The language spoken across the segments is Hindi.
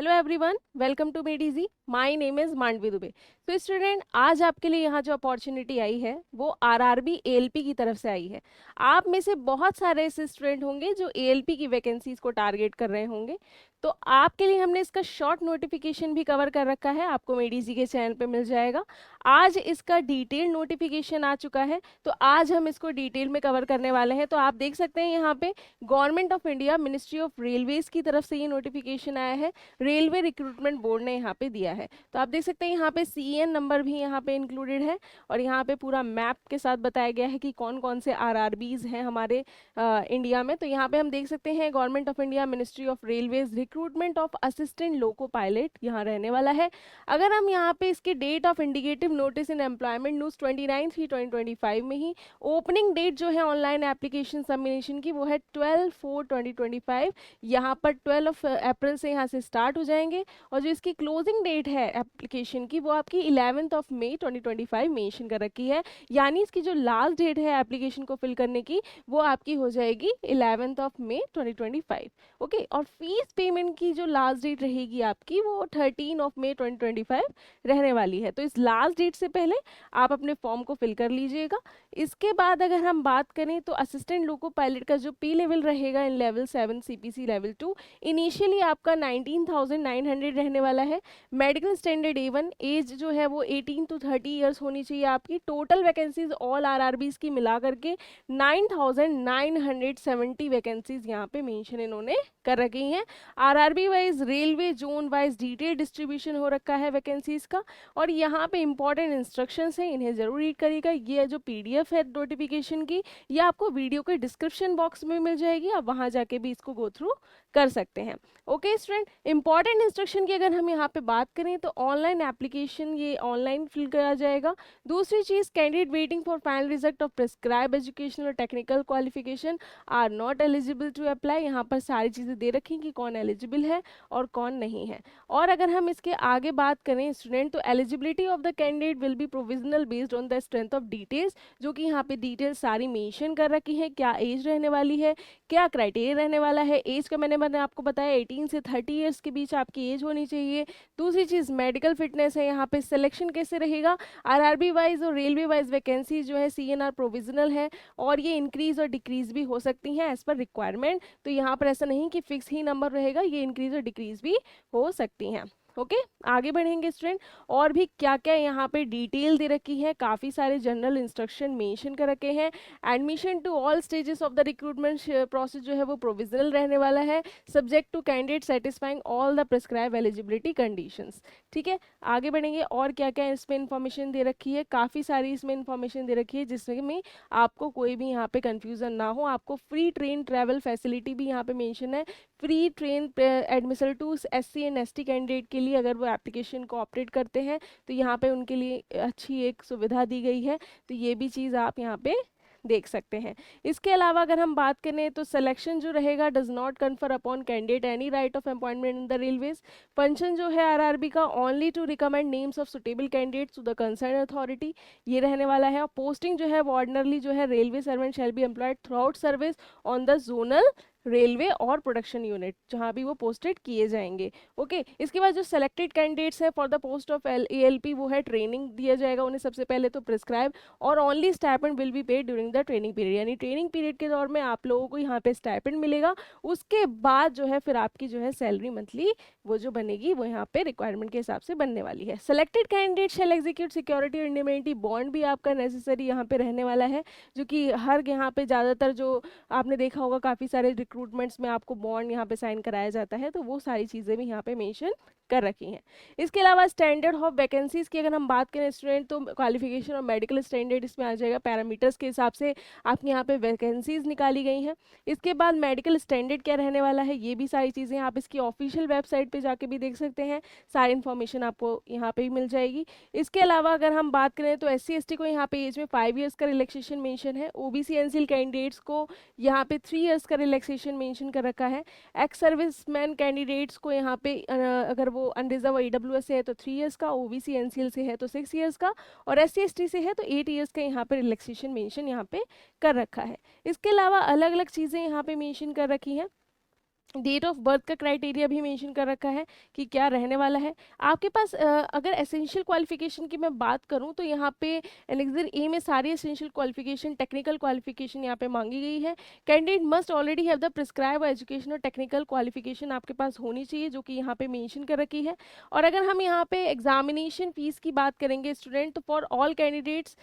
Hello everyone, welcome to made easy. My name is Mandavi Dubey. तो स्टूडेंट, आज आपके लिए यहाँ जो अपॉर्चुनिटी आई है वो आरआरबी एएलपी की तरफ से आई है। आप में से बहुत सारे ऐसे स्टूडेंट होंगे जो एएलपी की वैकेंसीज को टारगेट कर रहे होंगे। तो आपके लिए हमने इसका शॉर्ट नोटिफिकेशन भी कवर कर रखा है, आपको मेड इजी के चैनल पे मिल जाएगा। आज इसका डिटेल नोटिफिकेशन आ चुका है, तो आज हम इसको डिटेल में कवर करने वाले हैं। तो आप देख सकते हैं यहाँ पे government of India ministry of railways की तरफ से ये नोटिफिकेशन आया है। रेलवे रिक्रूटमेंट बोर्ड ने यहाँ पे दिया है। तो आप देख सकते हैं यहाँ पे सीएन नंबर भी यहाँ पे इंक्लूडेड है और यहाँ पे पूरा मैप के साथ बताया गया है कि कौन कौन से आरआरबीज हैं हमारे इंडिया में। तो यहाँ पे हम देख सकते हैं government of India ministry of railways recruitment of assistant loco pilot यहाँ रहने वाला है। अगर हम यहाँ पे इसकी date of indicative notice in employment news 29/3/2025 में ही ओपनिंग डेट जो है ऑनलाइन एप्लीकेशन सबमिशन की वो है 12/4/2025। यहाँ पर 12 अप्रैल से यहाँ से स्टार्ट हो जाएंगे और जो इसकी क्लोजिंग डेट है एप्लीकेशन की वो आपकी 11 मई 2025 मेंशन कर रखी है। यानी इसकी जो लास्ट डेट है एप्लीकेशन को फिल करने की वो आपकी हो जाएगी 11 मई 2025। ओके, और फीस पेमेंट की जो लास्ट डेट रहेगी आपकी वो 13 मई 2025 रहने वाली है। तो इस लास्ट डेट से पहले आप अपने फॉर्म को फिल कर लीजिएगा। इसके बाद अगर हम बात करें तो असिस्टेंट लोको पायलट का जो पी लेवल रहेगा in level 7 CPC level 2 initially आपका 19,900 रहने वाला है। मेडिकल स्टैंडर्ड A1, एज जो है वो 18 to 30 ईयर्स होनी चाहिए आपकी। टोटल वैकेंसीज ऑल आरआरबीज की मिला करके 9,970 वैकेंसीज यहाँ पे मेंशन इन्होंने कर रखी हैं। RRB wise, railway zone wise detail distribution हो रखा है वैकेंसीज का। और यहाँ पे इंपॉर्टेंट इंस्ट्रक्शंस हैं, इन्हें जरूर रीड करिएगा। ये जो पीडीएफ है नोटिफिकेशन की, ये आपको वीडियो के डिस्क्रिप्शन बॉक्स में मिल जाएगी, आप वहां जाके भी इसको गो थ्रू कर सकते हैं। ओके स्टूडेंट, इंपॉर्टेंट इंस्ट्रक्शन की अगर हम यहाँ पे बात करें तो ऑनलाइन एप्लीकेशन ये ऑनलाइन फिल किया जाएगा। दूसरी चीज, candidate waiting for final result of prescribe educational और technical qualification are not eligible to apply. यहाँ पर सारी चीजें दे रखी कि कौन एलिजिबल है और कौन नहीं है। और अगर हम इसके आगे बात करें स्टूडेंट, तो eligibility of the candidate will be provisional based on the strength of details, जो कि यहाँ पे डिटेल्स सारी मेंशन कर रखी है। क्या एज रहने वाली है, क्या क्राइटेरिया रहने वाला है। एज का मैंने आपको बताया 18 से 30 ईयर्स के बीच आपकी एज होनी चाहिए। दूसरी चीज मेडिकल फिटनेस है। यहाँ पे सिलेक्शन कैसे रहेगा, आरआरबी वाइज और रेलवे वाइज वैकेंसी जो है सीएनआर प्रोविजनल है और ये इंक्रीज और डिक्रीज भी हो सकती हैं एज पर रिक्वायरमेंट। तो यहाँ पर ऐसा नहीं कि फिक्स ही नंबर रहेगा, ये इंक्रीज और डिक्रीज भी हो सकती हैं। ओके, आगे बढ़ेंगे स्टूडेंट। और भी क्या क्या यहाँ पे डिटेल दे रखी है, काफ़ी सारे जनरल इंस्ट्रक्शन मेंशन कर रखे हैं। Admission to all stages of the recruitment process जो है वो प्रोविजनल रहने वाला है, subject to candidate satisfying all the prescribe eligibility conditions. ठीक है, आगे बढ़ेंगे। और क्या क्या इसमें इंफॉर्मेशन दे रखी है, काफ़ी सारी इसमें इंफॉर्मेशन दे रखी है जिसमें आपको कोई भी यहाँ पे कंफ्यूजन ना हो। आपको फ्री ट्रेन ट्रैवल फैसिलिटी भी यहाँ पे मेंशन है। Free train admission to SC and ST candidate के लिए अगर वो एप्लीकेशन को ऑपरेट करते हैं तो यहाँ पे उनके लिए अच्छी एक सुविधा दी गई है। तो ये भी चीज़ आप यहाँ पे देख सकते हैं। इसके अलावा अगर हम बात करें तो सिलेक्शन जो रहेगा does not confer upon candidate any right of appointment in the railways. Function जो है आरआरबी का only to recommend names of suitable candidates to the concern authority, ये रहने वाला है। और पोस्टिंग जो है वो ऑर्डिनरली जो है railway servant shall be employed through out service on the zonal railway और प्रोडक्शन यूनिट जहाँ भी वो पोस्टेड किए जाएंगे। ओके, इसके बाद जो सेलेक्टेड कैंडिडेट्स है for the post of ALP वो है ट्रेनिंग दिया जाएगा उन्हें सबसे पहले तो प्रिस्क्राइब, और only stipend will be paid during the training period. यानी ट्रेनिंग पीरियड के दौर में आप लोगों को यहाँ पे स्टाइपेंड मिलेगा। उसके बाद जो है फिर आपकी जो है सैलरी मंथली वो जो बनेगी वो यहाँ पे रिक्वायरमेंट के हिसाब से बनने वाली है। Selected candidate shell execute security और इंडिमेनिटी बॉन्ड भी आपका नेसेसरी यहाँ पे रहने वाला है, जो कि हर यहाँ पे ज़्यादातर जो आपने देखा होगा काफ़ी सारे रिक्रूटमेंट्स में आपको बॉन्ड यहाँ पे साइन कराया जाता है, तो वो सारी चीज़ें भी यहाँ पे मेंशन कर रखी हैं। इसके अलावा स्टैंडर्ड ऑफ वैकेंसीज की अगर हम बात करें स्टूडेंट, तो क्वालिफिकेशन और मेडिकल स्टैंडर्ड इसमें आ जाएगा। पैरामीटर्स के हिसाब से आपके यहाँ पे वैकेंसीज निकाली गई हैं। इसके बाद मेडिकल स्टैंडर्ड क्या रहने वाला है, ये भी सारी चीज़ें आप इसकी ऑफिशियल वेबसाइट पे जाके भी देख सकते हैं, सारी इन्फॉर्मेशन आपको यहाँ पे भी मिल जाएगी। इसके अलावा अगर हम बात करें तो SC ST को यहाँ पे एज में 5 ईयर्स का रिलैक्सेशन मेंशन है। OBC NCL कैंडिडेट्स को यहाँ पे 3 ईयर्स का रिलैक्सेशन मेंशन कर रखा है। एक्स सर्विसमैन कैंडिडेट्स को यहाँ पे अगर वो अनरिजर्व AWS से है तो 3 ईयर्स का, OBC NCL से है तो 6 ईयर्स का, और SC ST से है तो 8 ईयर्स का यहाँ पे रिलैक्सेशन मेंशन यहाँ पे कर रखा है। इसके अलावा अलग अलग चीज़ें यहाँ पे मेंशन कर रखी हैं। डेट ऑफ बर्थ का क्राइटेरिया भी मेंशन कर रखा है कि क्या रहने वाला है आपके पास। अगर एसेंशियल क्वालिफिकेशन की मैं बात करूं तो यहाँ पे एनेक्सर ए में सारी एसेंशियल क्वालिफिकेशन टेक्निकल क्वालिफिकेशन यहाँ पे मांगी गई है। Candidate must already have the prescribe education और टेक्निकल क्वालिफिकेशन आपके पास होनी चाहिए, जो कि यहाँ पे मेंशन कर रखी है। और अगर हम यहाँ पे एग्जामिनेशन फीस की बात करेंगे स्टूडेंट, तो फॉर ऑल कैंडिडेट्स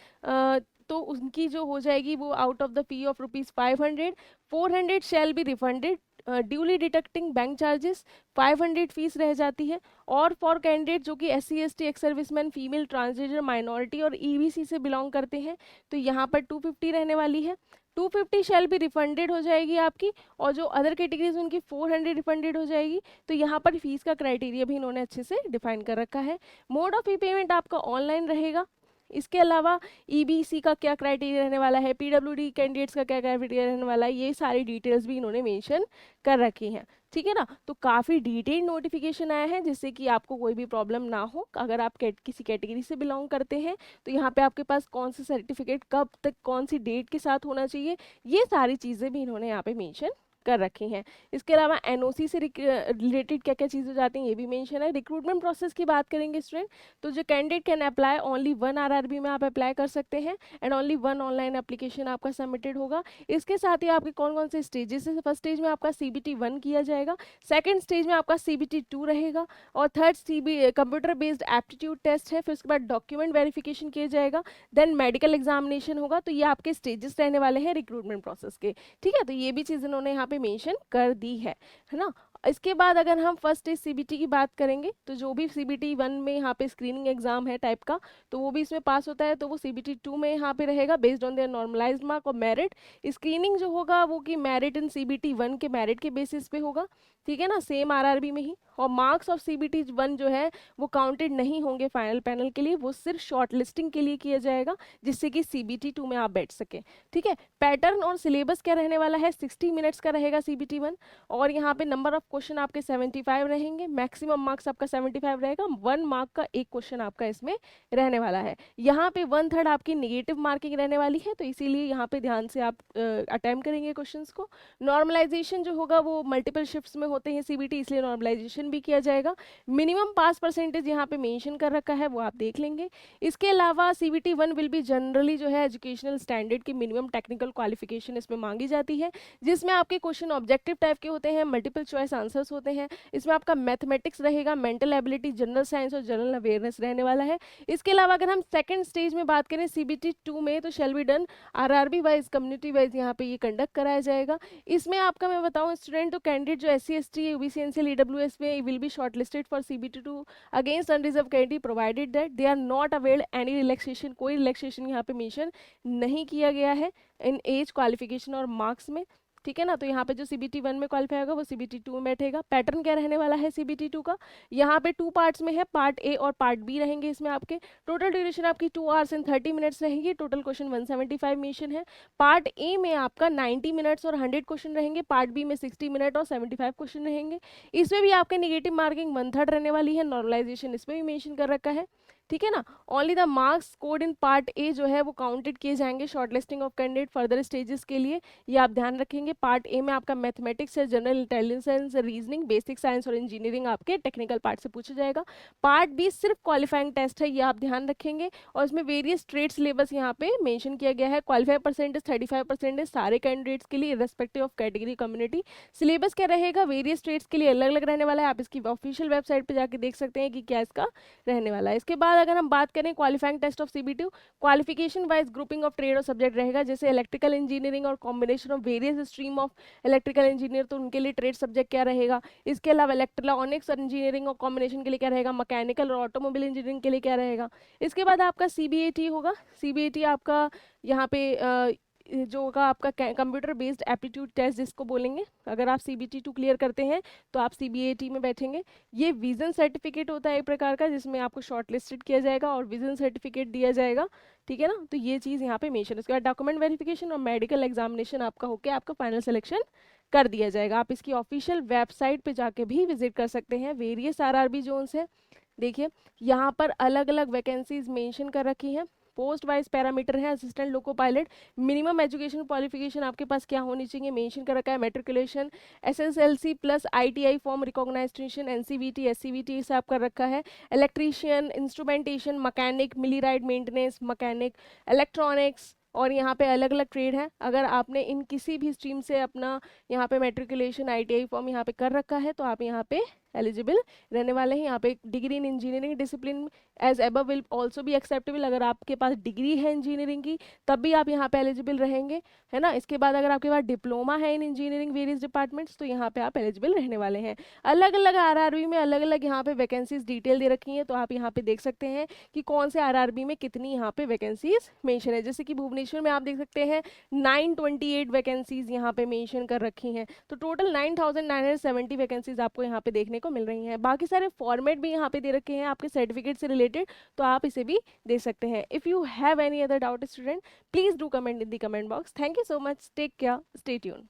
तो उनकी जो हो जाएगी वो out of the fee of ₹500, 400 shall be refunded duly deducting bank charges, 500 fees रह जाती है। और फॉर कैंडिडेट जो कि SC ST ex serviceman, female, transgender, minority और EBC से बिलोंग करते हैं, तो यहाँ पर 250 रहने वाली है। 250 शैल भी रिफंडेड हो जाएगी आपकी, और जो अदर कैटेगरीज उनकी 400 रिफंडेड हो जाएगी। तो यहाँ पर फीस का क्राइटेरिया भी इन्होंने अच्छे से डिफाइन कर रखा है। मोड ऑफ ई पेमेंट आपका ऑनलाइन रहेगा। इसके अलावा EBC का क्या क्राइटेरिया रहने वाला है, PWD कैंडिडेट्स का क्या क्राइटेरिया रहने वाला है, ये सारी डिटेल्स भी इन्होंने मेंशन कर रखी हैं। ठीक है ना, तो काफ़ी डिटेल नोटिफिकेशन आया है जिससे कि आपको कोई भी प्रॉब्लम ना हो। अगर आप किसी कैटेगरी से बिलोंग करते हैं तो यहाँ पे आपके पास कौन सा सर्टिफिकेट कब तक कौन सी डेट के साथ होना चाहिए, ये सारी चीज़ें भी इन्होंने यहाँ पे मेंशन कर रखी हैं। इसके अलावा NOC से रिलेटेड क्या क्या चीज़ें हो जाती हैं ये भी मेंशन है। रिक्रूटमेंट प्रोसेस की बात करेंगे स्टूडेंट, तो जो candidate can apply only 1 RRB में आप अप्लाई कर सकते हैं एंड ओनली 1 ऑनलाइन एप्लीकेशन आपका सबमिटेड होगा। इसके साथ ही आपके कौन कौन से स्टेजेस है, फर्स्ट स्टेज में आपका CBT 1 किया जाएगा, सेकेंड स्टेज में आपका CBT 2 रहेगा, और third computer based aptitude test है। फिर उसके बाद डॉक्यूमेंट वेरिफिकेशन किया जाएगा, देन मेडिकल एग्जामिनेशन होगा। तो ये आपके स्टेजेस रहने वाले हैं रिक्रूटमेंट प्रोसेस के। ठीक है, तो ये भी चीज़ इन्होंने यहाँ पे मेंशन कर दी है ना। इसके बाद अगर हम फर्स्ट स्टेज CBT की बात करेंगे, तो जो भी CBT 1 में यहाँ पे स्क्रीनिंग एग्जाम है टाइप का, तो वो भी इसमें पास होता है, तो वो CBT 2 में यहाँ पे रहेगा based on their normalised mark और मेरिट। स्क्रीनिंग जो होगा वो कि मेरिट इन CBT 1 के मेरिट के बेसिस पे होगा। ठीक है ना, सेम RRB में ही। और मार्क्स ऑफ CBT 1 जो है वो काउंटेड नहीं होंगे फाइनल पैनल के लिए, वो सिर्फ शॉर्ट लिस्टिंग के लिए किया जाएगा, जिससे कि CBT 2 में आप बैठ सकें। ठीक है, पैटर्न और सिलेबस क्या रहने वाला है, 60 मिनट्स का रहेगा CBT 1, और यहाँ पे नंबर ऑफ क्वेश्चन आपके 75 रहेंगे, मैक्सिमम मार्क्स आपका 75 रहेगा, 1 मार्क का एक क्वेश्चन आपका इसमें रहने वाला है। यहाँ पे 1/3 आपकी नेगेटिव मार्किंग रहने वाली है, तो इसीलिए यहाँ पे ध्यान से आप अटेम्प्ट करेंगे क्वेश्चंस को। नॉर्मलाइजेशन जो होगा वो मल्टीपल शिफ्ट्स में होते हैं CBT, इसलिए नॉर्मलाइजेशन भी किया जाएगा। मिनिमम पास परसेंटेज यहाँ पे मेंशन कर रखा है, वो आप देख लेंगे। इसके अलावा CBT 1 विल बी जनरली जो है एजुकेशनल स्टैंडर्ड की मिनिमम टेक्निकल क्वालिफिकेशन इसमें मांगी जाती है, जिसमें आपके क्वेश्चन ऑब्जेक्टिव टाइप के होते हैं, मल्टीपल चॉइस आंसर्स होते हैं। इसमें आपका मैथमेटिक्स रहेगा, मेंटल एबिलिटी, जनरल साइंस और जनरल अवेयरनेस रहने वाला है। इसके अलावा अगर हम सेकंड स्टेज में बात करें CBT 2 में, तो shall be done RRB wise, community wise यहाँ पे ये कंडक्ट कराया जाएगा। इसमें आपका मैं बताऊँ स्टूडेंट, तो कैंडिडेट जो SC ST OBC NCL EWS में will be shortlisted for CBT 2 against unreserve candidate provided that they are not availed any relaxation. कोई रिलैक्सेशन यहाँ पे मेंशन नहीं किया गया है इन एज, क्वालिफिकेशन और मार्क्स में। ठीक है ना, तो यहाँ पे जो CBT 1 में क्वालिफाई होगा वो CBT 2 में बैठेगा। पैटर्न क्या रहने वाला है CBT 2 का, यहाँ पे 2 पार्ट्स में है, पार्ट A और पार्ट B रहेंगे इसमें आपके। टोटल ड्यूरेशन आपकी 2 आवर्स एंड 30 मिनट्स रहेंगी। टोटल क्वेश्चन 175 मेंशन है। पार्ट A में आपका 90 मिनट्स और 100 क्वेश्चन रहेंगे, पार्ट B में 60 मिनट और 75 क्वेश्चन रहेंगे। इसमें भी आपके नेगेटिव मार्किंग 1/3 रहने वाली है। नॉर्मलाइजेशन इसमें भी मेंशन कर रखा है। ठीक है ना, only the marks scored in part A जो है वो काउंटेड किए जाएंगे shortlisting of candidate further stages के लिए, ये आप ध्यान रखेंगे। पार्ट A में आपका मैथमेटिक्स है, general intelligence, reasoning, basic science और इंजीनियरिंग आपके टेक्निकल पार्ट से पूछा जाएगा। पार्ट B सिर्फ क्वालिफाइंग टेस्ट है, ये आप ध्यान रखेंगे। और इसमें वेरियस ट्रेड सिलेबस यहाँ पे मेंशन किया गया है। क्वालिफाई परसेंटेज 35% सारे कैंडिडेट्स के लिए respective of category community. Syllabus क्या रहेगा, वेरियस ट्रेड्स के लिए अलग अलग रहने वाला है, आप इसकी ऑफिशियल वेबसाइट पर जाकर देख सकते हैं कि क्या इसका रहने वाला है। इसके बाद अगर हम बात करें qualifying test of CBT, qualification wise grouping of trade और सब्जेक्ट रहेगा, जैसे इलेक्ट्रिकल इंजीनियरिंग और combination of various stream of electrical engineer, तो उनके लिए ट्रेड सब्जेक्ट क्या रहेगा। इसके अलावा इलेक्ट्रॉनिक्स और इंजीनियरिंग और कॉम्बिनेशन के लिए क्या रहेगा, मैकेनिकल और ऑटोमोबाइल इंजीनियरिंग के लिए क्या रहेगा। इसके बाद आपका CBAT होगा। CBAT आपका यहाँ पे जो होगा आपका कंप्यूटर बेस्ड एप्टीट्यूड टेस्ट जिसको बोलेंगे। अगर आप CBT 2 क्लियर करते हैं तो आप CBAT में बैठेंगे। ये विजन सर्टिफिकेट होता है एक प्रकार का, जिसमें आपको शॉर्टलिस्टेड किया जाएगा और विजन सर्टिफिकेट दिया जाएगा। ठीक है ना, तो ये चीज़ यहाँ पे मेंशन। उसके बाद डॉक्यूमेंट वेरिफिकेशन और मेडिकल एग्जामिनेशन आपका होकर आपका फाइनल सिलेक्शन कर दिया जाएगा। आप इसकी ऑफिशियल वेबसाइट पे जाके भी विजिट कर सकते हैं। वेरियस RRB जोन्स है, देखिए यहाँ पर अलग अलग वैकेंसीज मेंशन कर रखी हैं। पोस्ट वाइज पैरामीटर है assistant loco pilot. Minimum education qualification आपके पास क्या होनी चाहिए, मेंशन कर रखा है matriculation, SSLC plus ITI form recognization, NCVT SCVT से आप कर रखा है। Electrician, instrumentation, mechanic, millwright maintenance mechanic, electronics, और यहाँ पे अलग अलग ट्रेड है। अगर आपने इन किसी भी स्ट्रीम से अपना यहाँ पे मैट्रिकुलेशन आईटीआई फॉर्म यहाँ पे कर रखा है तो आप यहाँ पे एलिजिबल रहने वाले हैं। यहाँ पे degree in engineering discipline as above will also भी एक्सेप्टेबल। अगर आपके पास डिग्री है इंजीनियरिंग की तब भी आप यहाँ पे एलिजिबल रहेंगे, है ना। इसके बाद अगर आपके पास डिप्लोमा है इन इंजीनियरिंग वेरियस डिपार्टमेंट्स तो यहाँ पे आप एलिजिबल रहने वाले हैं। अलग अलग आरआरबी में अलग अलग यहाँ पे वैकेंसीज डिटेल दे रखी हैं, तो आप यहाँ पे देख सकते हैं कि कौन से आरआरबी में कितनी यहाँ पे वैकेंसीज मेंशन है। जैसे कि भुवनेश्वर में आप देख सकते हैं 928 वैकेंसीज यहाँ पे मेंशन कर रखी हैं, तो टोटल 9970 वैकेंसीज आपको यहाँ पे देखने को मिल रही हैं। बाकी सारे फॉर्मेट भी यहाँ पे दे रखे हैं आपके सर्टिफिकेट से रिलेटेड, तो आप इसे भी दे सकते हैं। If you have any other doubt student, please do comment in the comment box. Thank you so much, take care, stay tune.